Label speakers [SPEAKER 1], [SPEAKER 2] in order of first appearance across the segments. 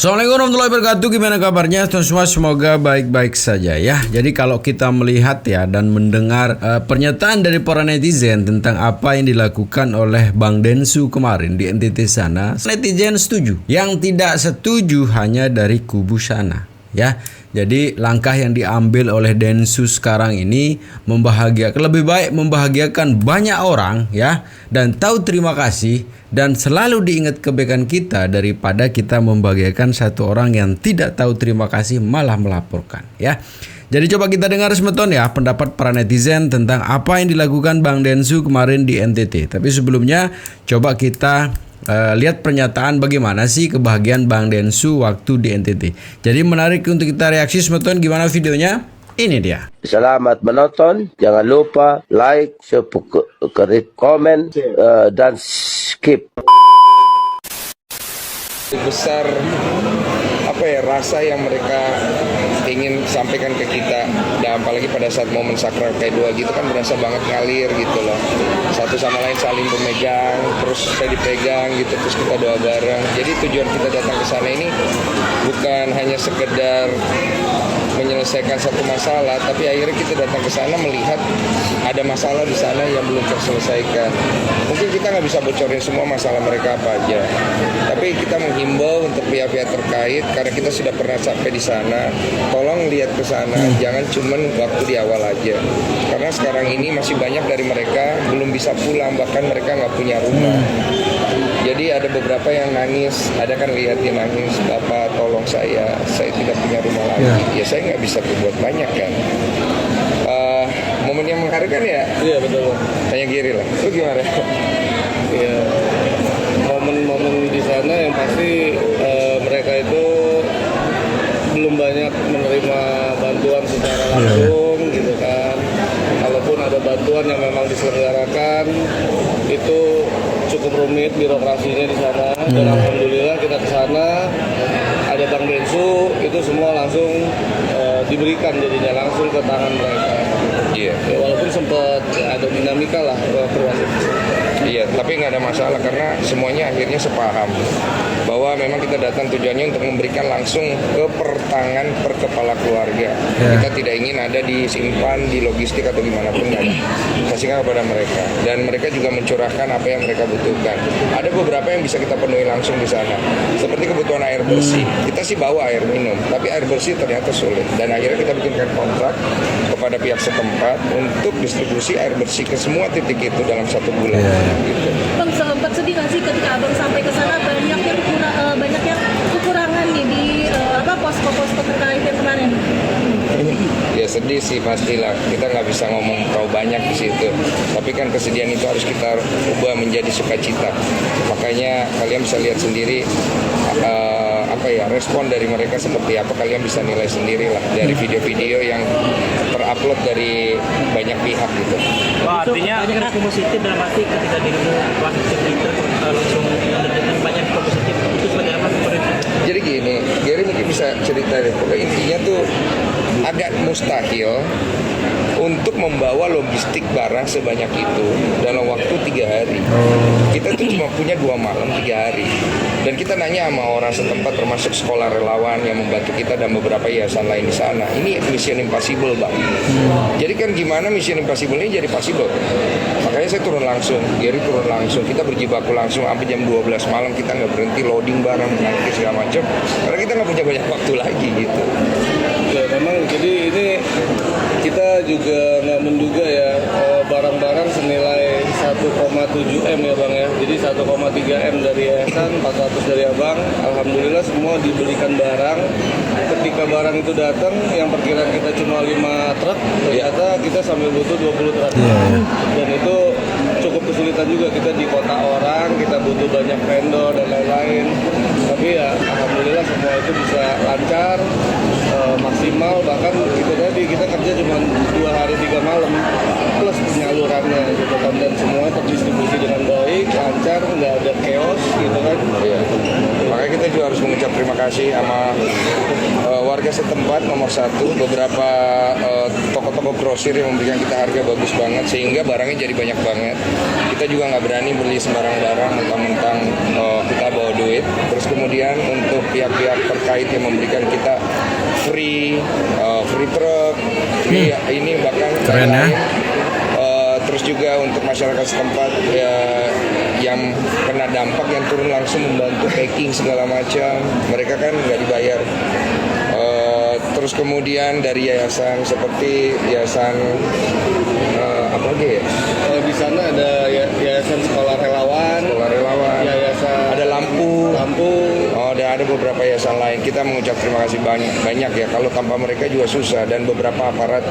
[SPEAKER 1] Assalamualaikum warahmatullahi wabarakatuh. Gimana kabarnya teman-teman? Semoga baik-baik saja ya. Jadi kalau kita melihat ya dan mendengar pernyataan dari para netizen tentang apa yang dilakukan oleh Bang Densu kemarin di NTT sana, netizen setuju. Yang tidak setuju hanya dari kubu sana ya. Jadi langkah yang diambil oleh Densu sekarang ini lebih baik membahagiakan banyak orang ya, dan tahu terima kasih dan selalu diingat kebaikan kita daripada kita membahagiakan satu orang yang tidak tahu terima kasih malah melaporkan ya. Jadi coba kita dengar semeton ya pendapat para netizen tentang apa yang dilakukan Bang Densu kemarin di NTT. Tapi sebelumnya coba kita lihat pernyataan bagaimana sih kebahagiaan Bang Densu waktu di NTT. Jadi menarik untuk kita reaksi semeton. Gimana videonya? Ini dia.
[SPEAKER 2] Selamat menonton. Jangan lupa like, subscribe, komen, dan skip.
[SPEAKER 3] Besar rasa yang mereka ingin sampaikan ke kita, dan apalagi pada saat momen sakral kayak dua gitu kan berasa banget ngalir gitu loh, satu sama lain saling bermegang, terus saya dipegang gitu, terus kita doa bareng. Jadi tujuan kita datang ke sana ini bukan hanya sekedar menyelesaikan satu masalah, tapi akhirnya kita datang ke sana melihat ada masalah di sana yang belum terselesaikan. Mungkin kita nggak bisa bocorin semua masalah mereka apa aja, tapi kita menghimbau untuk pihak-pihak terkait, karena kita sudah pernah sampai di sana, tolong lihat ke sana, jangan cuman waktu di awal aja, karena sekarang ini masih banyak dari mereka belum bisa pulang, bahkan mereka nggak punya rumah. Jadi ada beberapa yang nangis, ada kan lihat dia nangis, Bapak tolong saya tidak punya rumah lagi. Ya saya nggak bisa berbuat banyak kan. Momen yang mengharukan ya? Iya betul. Tanya Giri lah, lu gimana?
[SPEAKER 4] Iya, momen-momen di sana yang pasti mereka itu belum banyak menerima bantuan secara langsung gitu kan. Kalaupun ada bantuan yang memang diselenggarakan itu cukup rumit birokrasinya di sana, dan alhamdulillah kita ke sana ada Bang Densu, itu semua langsung diberikan jadinya langsung ke tangan mereka.
[SPEAKER 3] Iya.
[SPEAKER 4] Ya, walaupun sempat ada dinamika lah berlanjut.
[SPEAKER 3] Iya, tapi nggak ada masalah karena semuanya akhirnya sepaham bahwa memang kita datang tujuannya untuk memberikan langsung ke pertangan per kepala keluarga. Kita tidak ingin ada disimpan di logistik atau dimanapun, nggak ada. Kasihkan kepada mereka, dan mereka juga mencurahkan apa yang mereka butuhkan. Ada beberapa yang bisa kita penuhi langsung di sana, seperti kebutuhan air bersih. Kita sih bawa air minum, tapi air bersih ternyata sulit, dan akhirnya kita bikinkan kontrak kepada pihak setempat untuk distribusi air bersih ke semua titik itu dalam 1 bulan. Gitu.
[SPEAKER 5] Bang, sempat sedih nggak sih ketika abang sampai ke sana banyak yang kekurangan nih di posko-posko terkait yang kemarin?
[SPEAKER 3] Ya sedih sih pastilah, kita nggak bisa ngomong terlalu banyak di situ. Tapi kan kesedihan itu harus kita ubah menjadi sukacita. Makanya kalian bisa lihat sendiri respon dari mereka seperti apa, kalian bisa nilai sendiri lah dari video-video yang terupload dari banyak pihak gitu.
[SPEAKER 6] Wah, artinya banyak respon positif dalam arti ketika dirimu langsung ke Twitter langsung mendapatkan banyak respon positif, itu seperti apa?
[SPEAKER 3] Jadi gini, Gary mungkin bisa cerita deh. Pokoknya intinya tuh agak mustahil untuk membawa logistik barang sebanyak itu dalam waktu 3 hari. Kita tuh cuma punya 2 malam 3 hari. Dan kita nanya sama orang setempat, termasuk sekolah relawan yang membantu kita dan beberapa yayasan lain di sana. Ini mission impossible, Bang. Jadi kan gimana mission impossible ini jadi possible? Makanya saya turun langsung, Gary turun langsung. Kita berjibaku langsung sampai jam 12 malam, kita nggak berhenti loading barang, nanti segala macam. Karena kita nggak punya banyak waktu lagi gitu.
[SPEAKER 4] Ya memang, jadi ini kita juga nggak menduga ya barang-barang senilai 1,7 M ya Bang ya. Jadi 1,3 M dari yayasan, 400 dari Abang. Alhamdulillah semua diberikan barang. Ketika barang itu datang, yang perkiraan kita cuma 5 truk, ternyata kita sambil butuh 20 truk. Dan itu cukup kesulitan juga, kita di kota orang, kita butuh banyak vendor dan lain-lain. Tapi ya alhamdulillah semua itu bisa lancar, maksimal. Bahkan itu tadi kita kerja cuma 2 hari 3 malam plus penyalurannya gitu kan, dan semua terdistribusi dengan baik, lancar, nggak ada chaos gitu kan.
[SPEAKER 3] Makanya kita juga harus mengucap terima kasih sama warga setempat nomor satu, beberapa toko-toko grosir yang memberikan kita harga bagus banget sehingga barangnya jadi banyak banget. Kita juga nggak berani beli sembarang barang mentang-mentang kita bawa duit. Terus kemudian untuk pihak-pihak terkait yang memberikan kita free truck, free ini bahkan
[SPEAKER 1] Keren ya.
[SPEAKER 3] terus juga untuk masyarakat setempat yang kena dampak yang turun langsung membantu packing segala macam, mereka kan nggak dibayar. Terus kemudian dari yayasan seperti yayasan apa lagi ya?
[SPEAKER 4] Di sana ada yayasan sekolah relawan,
[SPEAKER 3] ada lampu. Dan ada beberapa yayasan lain. Kita mengucap terima kasih banyak ya. Kalau tanpa mereka juga susah, dan beberapa aparat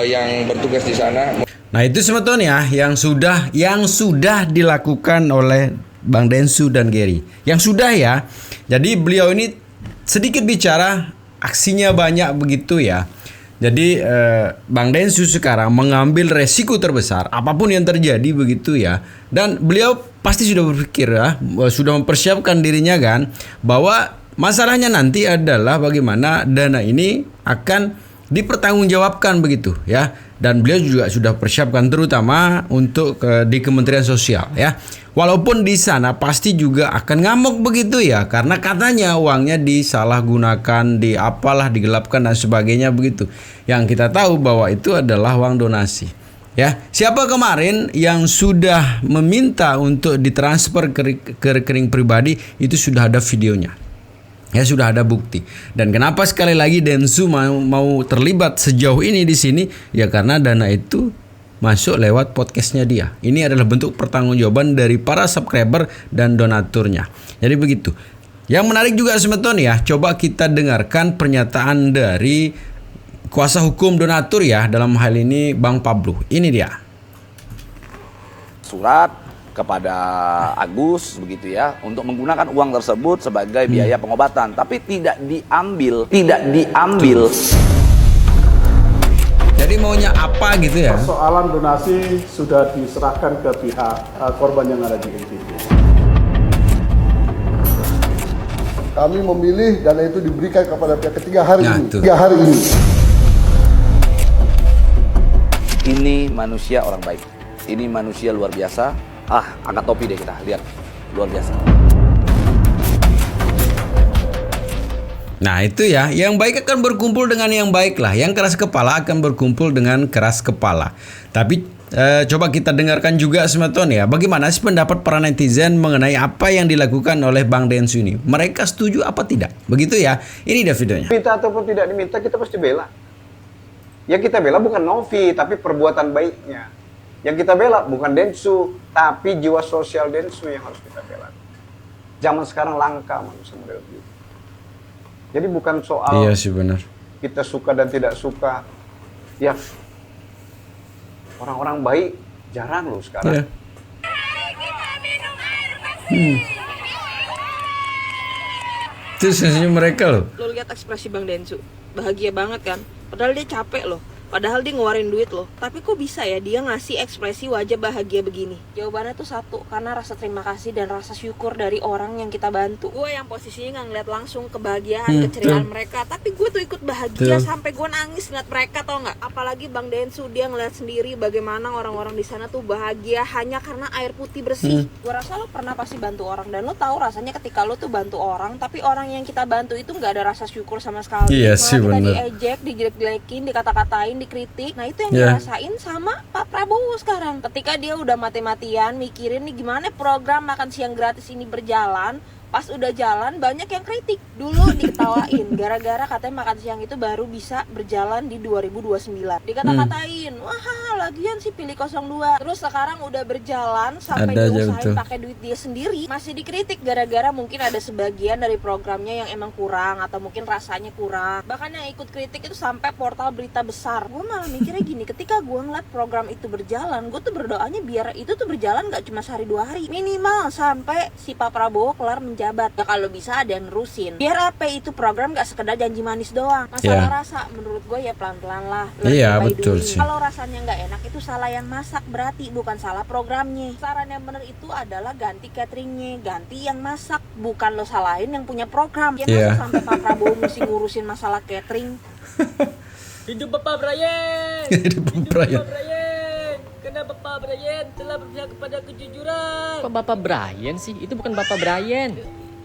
[SPEAKER 3] yang bertugas di sana.
[SPEAKER 1] Nah itu sebetulnya yang sudah dilakukan oleh Bang Densu dan Gary. Yang sudah ya. Jadi beliau ini sedikit bicara, aksinya banyak begitu ya. Jadi Bang Densu sekarang mengambil resiko terbesar apapun yang terjadi begitu ya. Dan beliau pasti sudah berpikir ya, sudah mempersiapkan dirinya kan, bahwa masalahnya nanti adalah bagaimana dana ini akan dipertanggungjawabkan begitu ya. Dan beliau juga sudah persiapkan terutama untuk di Kementerian Sosial ya. Walaupun di sana pasti juga akan ngamuk begitu ya, karena katanya uangnya disalahgunakan, digelapkan dan sebagainya begitu. Yang kita tahu bahwa itu adalah uang donasi. Ya, siapa kemarin yang sudah meminta untuk ditransfer ke rekening pribadi itu sudah ada videonya. Ya, sudah ada bukti. Dan kenapa sekali lagi Densu mau terlibat sejauh ini di sini? Ya karena dana itu masuk lewat podcastnya dia. Ini adalah bentuk pertanggungjawaban dari para subscriber dan donaturnya. Jadi begitu. Yang menarik juga sebetulnya, coba kita dengarkan pernyataan dari kuasa hukum donatur ya, dalam hal ini Bang Pablo. Ini dia.
[SPEAKER 7] Surat kepada Agus begitu ya, untuk menggunakan uang tersebut sebagai biaya pengobatan, tapi tidak diambil.
[SPEAKER 1] Jadi maunya apa gitu ya?
[SPEAKER 8] Persoalan donasi sudah diserahkan ke pihak korban yang ada di NTT. Kami memilih dana itu diberikan kepada pihak ketiga hari ini. 3 hari ini.
[SPEAKER 7] Ini manusia orang baik. Ini manusia luar biasa. Angkat topi deh kita, lihat. Luar biasa.
[SPEAKER 1] Nah itu ya, yang baik akan berkumpul dengan yang baik lah. Yang keras kepala akan berkumpul dengan keras kepala. Tapi coba kita dengarkan juga Smeton ya, bagaimana sih pendapat para netizen mengenai apa yang dilakukan oleh Bang Densu ini. Mereka setuju apa tidak? Begitu ya, ini dia videonya.
[SPEAKER 9] Minta ataupun tidak diminta, kita pasti bela. Yang kita bela bukan Novi, tapi perbuatan baiknya. Yang kita bela bukan Densu, tapi jiwa sosial Densu yang harus kita bela. Zaman sekarang langka manusia model begitu. Jadi bukan soal
[SPEAKER 1] Iya sih benar.
[SPEAKER 9] kita suka dan tidak suka. Ya, orang-orang baik jarang loh sekarang.
[SPEAKER 1] Iya. Itu senyum mereka loh.
[SPEAKER 10] Lo lihat ekspresi Bang Densu, bahagia banget kan? Padahal dia capek loh. Padahal dia ngeluarin duit loh. Tapi kok bisa ya dia ngasih ekspresi wajah bahagia begini? Jawabannya tuh satu, karena rasa terima kasih dan rasa syukur dari orang yang kita bantu. Gue yang posisinya nggak ngeliat langsung kebahagiaan, keceriaan mereka, tapi gue tuh ikut bahagia sampai gue nangis ngeliat mereka, tau nggak? Apalagi Bang Densu, dia ngeliat sendiri bagaimana orang-orang di sana tuh bahagia hanya karena air putih bersih. Gue rasa lo pernah pasti bantu orang, dan lo tahu rasanya ketika lo tuh bantu orang, tapi orang yang kita bantu itu nggak ada rasa syukur sama sekali.
[SPEAKER 1] Iya sih
[SPEAKER 10] kita
[SPEAKER 1] bener.
[SPEAKER 10] diejek, dijelek-jelekin, dikata-katain, dikritik. Nah itu yang dirasain sama Pak Prabowo sekarang. Ketika dia udah mati-matian mikirin nih gimana program makan siang gratis ini berjalan, pas udah jalan banyak yang kritik. Dulu diketawain gara-gara katanya makan siang itu baru bisa berjalan di 2029. Dikata-katain, wah lagian sih pilih 02. Terus sekarang udah berjalan sampai diusahain pakai duit dia sendiri, masih dikritik gara-gara mungkin ada sebagian dari programnya yang emang kurang atau mungkin rasanya kurang. Bahkan yang ikut kritik itu sampai portal berita besar. Gue malah mikirnya gini, ketika gue ngeliat program itu berjalan, gue tuh berdoanya biar itu tuh berjalan gak cuma sehari 2 hari, minimal sampai si Pak Prabowo kelar menjabat pejabat. Ya kalau bisa ada yang nerusin. Biar apa itu program gak sekedar janji manis doang. Masalah rasa menurut gue ya pelan-pelan lah.
[SPEAKER 1] Iya betul sih.
[SPEAKER 10] Kalau rasanya nggak enak itu salah yang masak, berarti bukan salah programnya. Saran yang benar itu adalah ganti cateringnya, ganti yang masak, bukan lo salahin yang punya program. Ya masa sampai Pak Prabowo mesti ngurusin masalah catering.
[SPEAKER 6] Hidup Bapak Brian.
[SPEAKER 1] Hidup Brian.
[SPEAKER 6] Karena Bapak Brian telah berpihak kepada kejujuran.
[SPEAKER 11] Kok Bapak Brian sih? Itu bukan Bapak Brian.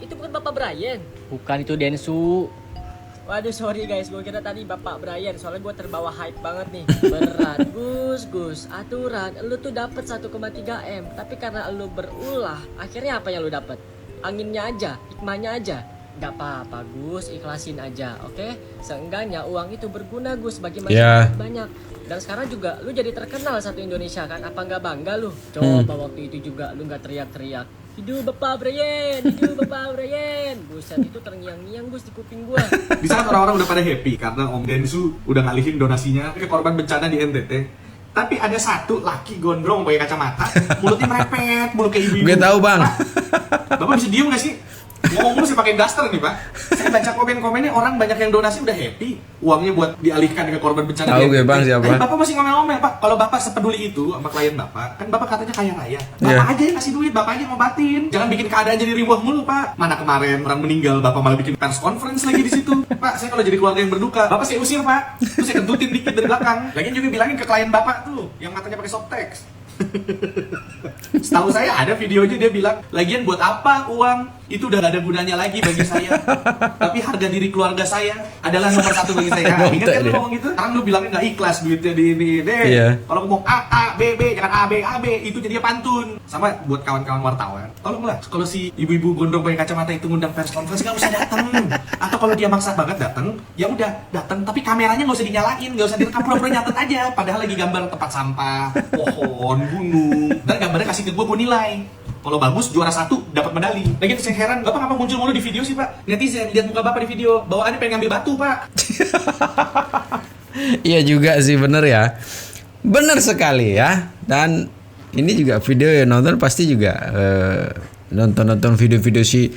[SPEAKER 6] Itu bukan Bapak Brian.
[SPEAKER 11] Bukan, itu Densu.
[SPEAKER 6] Waduh sorry guys, gue kira tadi Bapak Brian, soalnya gue terbawa hype banget nih. Berat, Gus, aturan, lu tuh dapet 1,3 M, tapi karena lu berulah, akhirnya apa yang lu dapet? Anginnya aja, hikmahnya aja. Gak apa-apa Gus, ikhlasin aja, oke? Seenggaknya uang itu berguna Gus bagi masyarakat banyak. Dan sekarang juga lu jadi terkenal satu Indonesia kan, apa nggak bangga lu? Coba waktu itu juga lu nggak teriak-teriak. Hidup Bapak Brian, hidup Bapak Brian. Buset, itu terngiang-ngiang Gus di kuping gua.
[SPEAKER 12] Di sana orang-orang udah pada happy karena Om Densu udah ngalihin donasinya ke korban bencana di NTT. Tapi ada satu laki gondrong pakai kacamata, mulutnya merepet, mulut kayak ibu-ibu.
[SPEAKER 1] Gue tahu bang.
[SPEAKER 12] Bapak bisa diem gak sih? Ngomong sih pakai daster nih Pak. Saya baca komen-komennya orang banyak yang donasi udah happy, uangnya buat dialihkan ke korban bencana.
[SPEAKER 1] Tahu gue bang siapa?
[SPEAKER 12] Bapak masih ngomel-ngomel Pak. Kalau Bapak sepeduli itu sama klien Bapak, kan Bapak katanya kaya raya. Bapak aja yang kasih duit, Bapak aja yang ngobatin. Jangan bikin keadaan jadi ribuh mulu Pak. Mana kemarin orang meninggal, Bapak malah bikin pers conference lagi di situ. Pak, saya kalau jadi keluarga yang berduka, Bapak saya usir Pak. Terus saya kentutin dikit dari belakang. Lagian juga bilangin ke klien Bapak tuh, yang matanya pakai softtext. Setahu saya ada videonya dia bilang, lagian buat apa uang itu udah gak ada gunanya lagi bagi saya, tapi harga diri keluarga saya adalah nomor satu bagi saya. Nah, ingat kan lu ngomong gitu? Sekarang lu bilangnya gak ikhlas duitnya di ini deh. Kalau ngomong A, B, jangan A, B, itu jadinya pantun. Sama buat kawan-kawan wartawan, tolonglah kalau si ibu-ibu gondrong pakai kacamata itu ngundang press conference gak usah datang. Atau kalau dia maksa banget datang, ya udah datang, tapi kameranya gak usah dinyalain, gak usah direkam, pura-pura nyatet aja. Padahal lagi gambar tempat sampah, pohon, gunung, dan gambarnya kasih ke gue nilai. Kalau bagus juara 1 dapat medali. Lagi saya heran, Bapak ngapa muncul mulu di video sih Pak? Netizen lihat muka Bapak di video, bawaannya pengen ngambil batu Pak.
[SPEAKER 1] Iya juga sih, bener ya. Bener sekali ya. Dan ini juga video yang nonton pasti juga nonton video-video si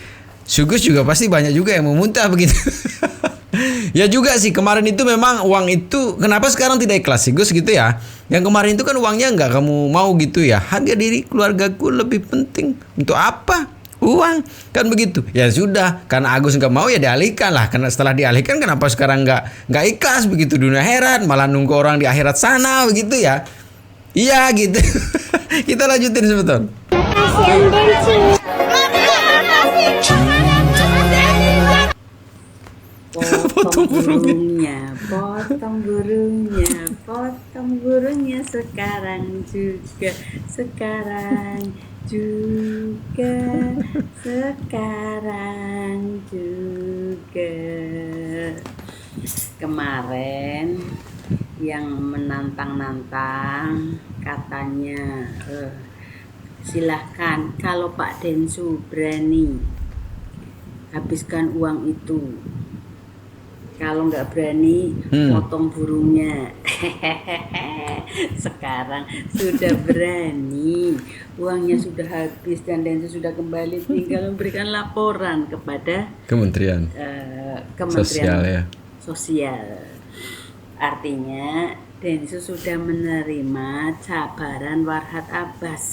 [SPEAKER 1] Sugus juga pasti banyak juga yang mau muntah begitu. Ya juga sih, kemarin itu memang uang itu kenapa sekarang tidak ikhlas sih Gus gitu ya. Yang kemarin itu kan uangnya nggak kamu mau gitu ya. Harga diri keluargaku lebih penting. Untuk apa? Uang kan begitu. Ya sudah, karena Agus nggak mau ya dialihkan lah. Karena setelah dialihkan kenapa sekarang nggak ikhlas begitu, dunia heran malah nunggu orang di akhirat sana begitu ya. Iya gitu. Kita lanjutin sebetulnya.
[SPEAKER 13] Potong burungnya, potong burungnya sekarang juga. Kemarin yang menantang-nantang katanya silahkan kalau Pak Densu berani habiskan uang itu. Kalau nggak berani, potong burungnya. Sekarang sudah berani, uangnya sudah habis dan Densu sudah kembali, tinggal memberikan laporan kepada
[SPEAKER 1] Kementerian
[SPEAKER 13] Sosial. Artinya Densu sudah menerima cabaran Warhat Abbas,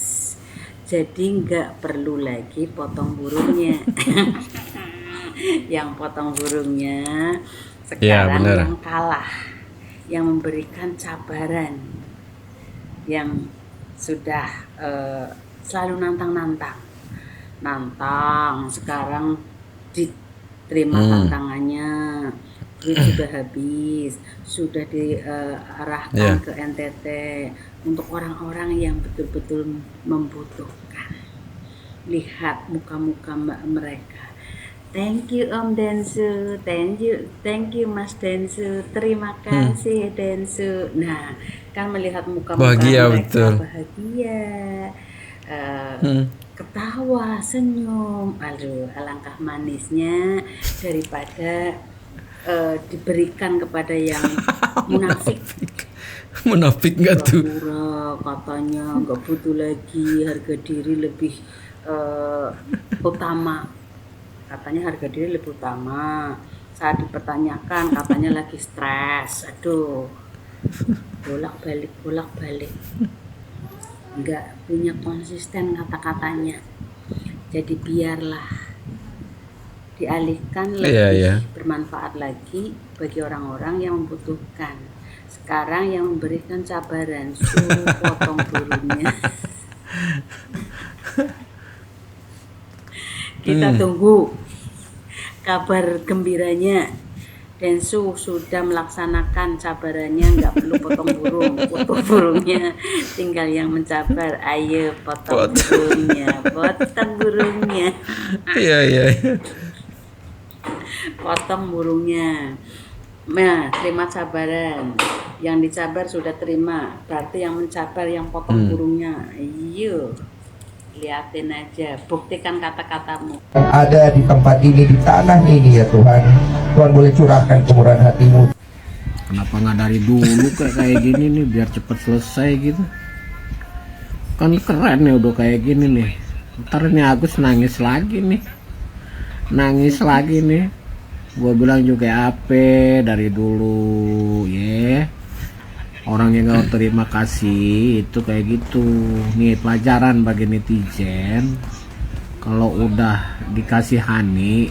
[SPEAKER 13] jadi nggak perlu lagi potong burungnya. Yang potong burungnya sekarang yang kalah, yang memberikan cabaran, yang sudah selalu nantang sekarang diterima tantangannya, duit sudah habis, sudah diarahkan ke NTT untuk orang-orang yang betul-betul membutuhkan. Lihat muka-muka mereka. Thank you Om Densu, thank you Mas Densu, terima kasih Densu. Nah, kan melihat muka
[SPEAKER 1] bahagia,
[SPEAKER 13] mereka
[SPEAKER 1] betul.
[SPEAKER 13] Bahagia, ketawa, senyum, aduh alangkah manisnya daripada diberikan kepada yang munafik.
[SPEAKER 1] Munafik nggak tuh?
[SPEAKER 13] Katanya nggak butuh lagi, harga diri lebih utama. Katanya harga diri lebih utama. Saat dipertanyakan katanya lagi stres. Aduh, bolak-balik. Nggak punya konsisten kata-katanya. Jadi biarlah dialihkan lebih bermanfaat lagi bagi orang-orang yang membutuhkan. Sekarang yang memberikan cabaran, suruh potong burungnya. Kita tunggu kabar gembiranya. Densu sudah melaksanakan cabarannya, nggak perlu potong burungnya, tinggal yang mencabar. Ayo potong burungnya.
[SPEAKER 1] Iya.
[SPEAKER 13] Potong burungnya. Nah, terima cabaran. Yang dicabar sudah terima, berarti yang mencabar yang potong burungnya. Ayo, liatin aja, buktikan kata-katamu.
[SPEAKER 14] Ada di tempat ini, di tanah ini ya Tuhan. Tuhan boleh curahkan kemurahan hatimu.
[SPEAKER 15] Kenapa nggak dari dulu kayak gini nih, biar cepet selesai gitu. Kan keren nih udah kayak gini nih. Ntar nih Agus nangis lagi nih. Gua bilang juga apa dari dulu ya. Orang yang gak terima kasih itu kayak gitu. Nih pelajaran bagi netizen. Kalau udah dikasihani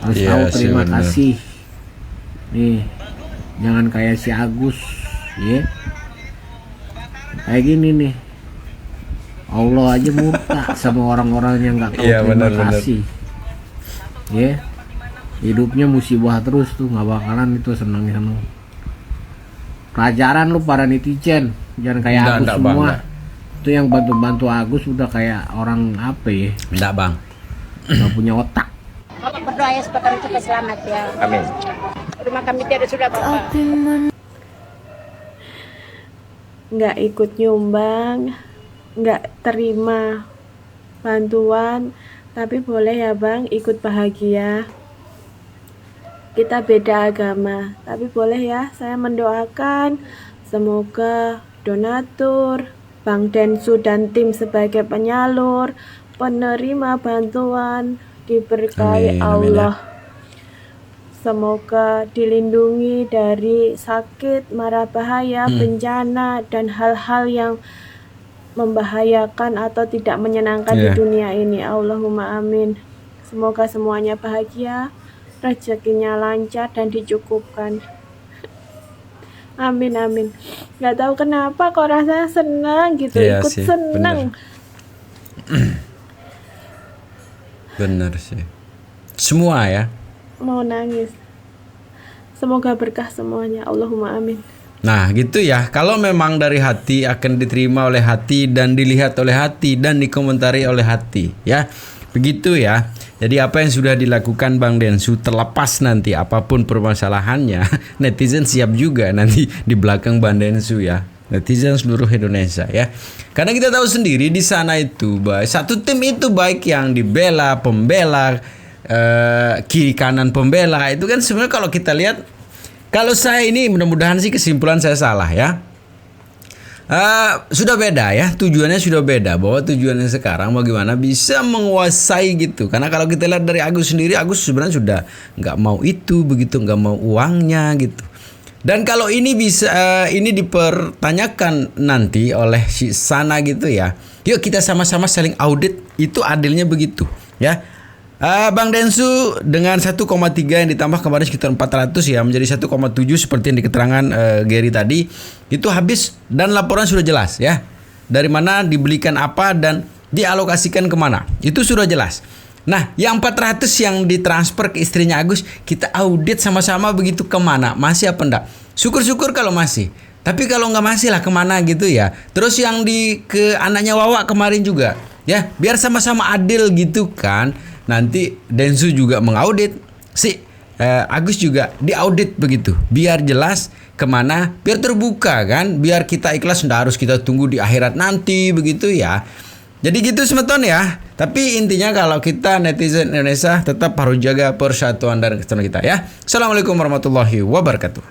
[SPEAKER 15] harus tahu terima kasih. Nih jangan kayak si Agus ya. Kayak gini nih, Allah aja murka sama orang-orang yang gak tahu terima kasih. Ya, hidupnya musibah terus tuh, nggak bakalan itu seneng. Pelajaran lu para netizen, jangan kayak Agus semua. Itu yang bantu-bantu Agus udah kayak orang apa ya?
[SPEAKER 1] Enggak bang,
[SPEAKER 15] nggak punya otak.
[SPEAKER 16] Bapak berdoa ya supaya kami cepat selamat ya.
[SPEAKER 1] Amin.
[SPEAKER 16] Rumah kami tiada sudah Bapak.
[SPEAKER 5] Nggak ikut nyumbang, nggak terima bantuan, tapi boleh ya bang ikut bahagia. Kita beda agama, tapi boleh ya saya mendoakan semoga donatur, Bang Densu dan tim sebagai penyalur, penerima bantuan diberkahi Allah. Semoga dilindungi dari sakit, mara bahaya, bencana, dan hal-hal yang membahayakan atau tidak menyenangkan di dunia ini. Allahumma amin. Semoga semuanya bahagia, rezekinya lancar dan dicukupkan. Amin amin. Gak tahu kenapa kok rasanya senang gitu, ikut
[SPEAKER 1] sih,
[SPEAKER 5] senang.
[SPEAKER 1] Bener sih. Semua ya.
[SPEAKER 5] Mau nangis. Semoga berkah semuanya. Allahumma amin.
[SPEAKER 1] Nah gitu ya, kalau memang dari hati akan diterima oleh hati dan dilihat oleh hati dan dikomentari oleh hati ya. Begitu ya. Jadi apa yang sudah dilakukan Bang Densu, terlepas nanti apapun permasalahannya, netizen siap juga nanti di belakang Bang Densu ya. Netizen seluruh Indonesia ya. Karena kita tahu sendiri di sana itu satu tim itu baik yang dibela, pembela, kiri kanan pembela, itu kan sebenarnya kalau kita lihat, kalau saya ini mudah-mudahan sih kesimpulan saya salah ya. Sudah beda ya, tujuannya sudah beda, bahwa tujuannya sekarang bagaimana bisa menguasai gitu. Karena kalau kita lihat dari Agus sendiri, Agus sebenarnya sudah nggak mau itu begitu, nggak mau uangnya gitu. Dan kalau ini bisa ini dipertanyakan nanti oleh si sana gitu ya, yuk kita sama-sama saling audit, itu adilnya begitu ya. Bang Densu dengan 1,3 yang ditambah kemarin sekitar 400 ya, menjadi 1,7 seperti yang di keterangan Gary tadi, itu habis dan laporan sudah jelas ya, dari mana dibelikan apa dan dialokasikan kemana, itu sudah jelas. Nah yang 400 yang ditransfer ke istrinya Agus, kita audit sama-sama begitu, kemana, masih apa enggak. Syukur-syukur kalau masih, tapi kalau nggak masih lah kemana gitu ya. Terus yang ke anaknya Wawa kemarin juga ya, biar sama-sama adil gitu kan. Nanti Densu juga mengaudit, Agus juga diaudit begitu, biar jelas kemana, biar terbuka kan, biar kita ikhlas, nggak harus kita tunggu di akhirat nanti begitu ya. Jadi gitu semeton ya. Tapi intinya kalau kita netizen Indonesia tetap harus jaga persatuan dan kesatuan kita ya. Assalamualaikum warahmatullahi wabarakatuh.